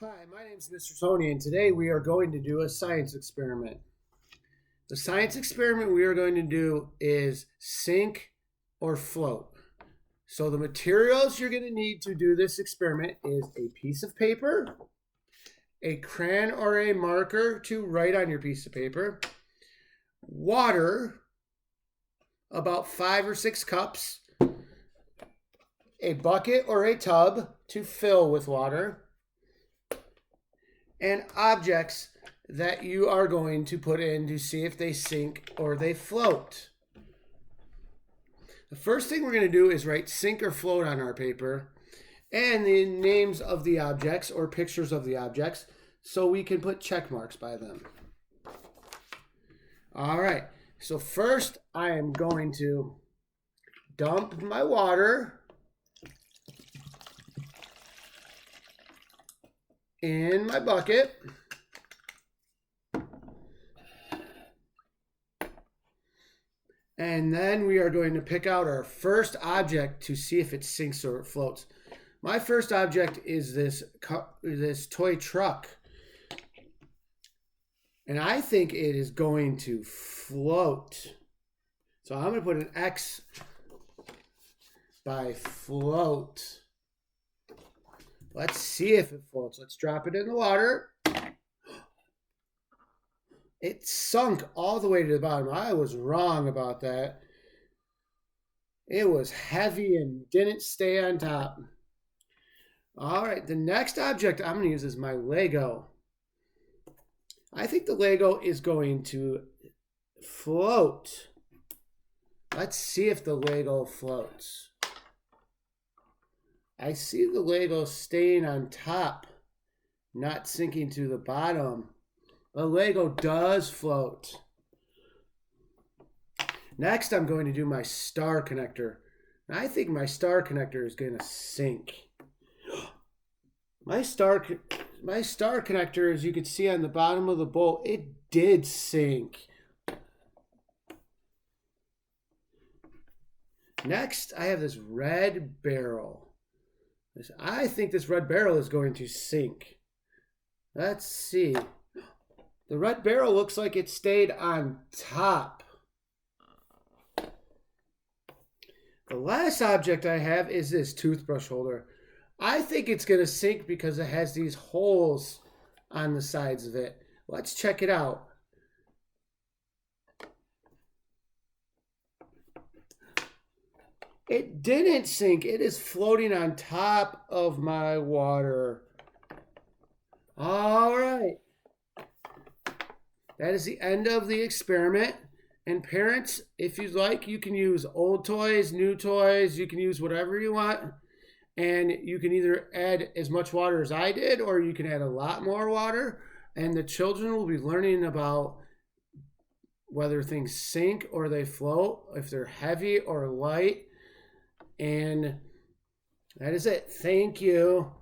Hi, my name is Mr. Tony, and today we are going to do a science experiment. The science experiment we are going to do is sink or float. So the materials you're going to need to do this experiment is a piece of paper, a crayon or a marker to write on your piece of paper, water, about 5 or 6 cups, a bucket or a tub to fill with water, and objects that you are going to put in to see if they sink or they float. The first thing we're going to do is write sink or float on our paper and the names of the objects or pictures of the objects so we can put check marks by them. All right, so first I am going to dump my water in my bucket. And then we are going to pick out our first object to see if it sinks or it floats. My first object is this toy truck. And I think it is going to float. So I'm going to put an X by float. Let's see if it floats. Let's drop it in the water. It sunk all the way to the bottom. I was wrong about that. It was heavy and didn't stay on top. All right, the next object I'm going to use is my Lego. I think the Lego is going to float. Let's see if the Lego floats. I see the Lego staying on top, not sinking to the bottom. The Lego does float. Next, I'm going to do my star connector. I think my star connector is going to sink. My star connector, as you can see on the bottom of the bowl, it did sink. Next, I have this red barrel. I think this red barrel is going to sink. Let's see. The red barrel looks like it stayed on top. The last object I have is this toothbrush holder. I think it's going to sink because it has these holes on the sides of it. Let's check it out. It didn't sink. It is floating on top of my water. All right. That is the end of the experiment. And parents, if you'd like, you can use old toys, new toys. You can use whatever you want. And you can either add as much water as I did, or you can add a lot more water. And the children will be learning about whether things sink or they float, if they're heavy or light. And that is it. Thank you.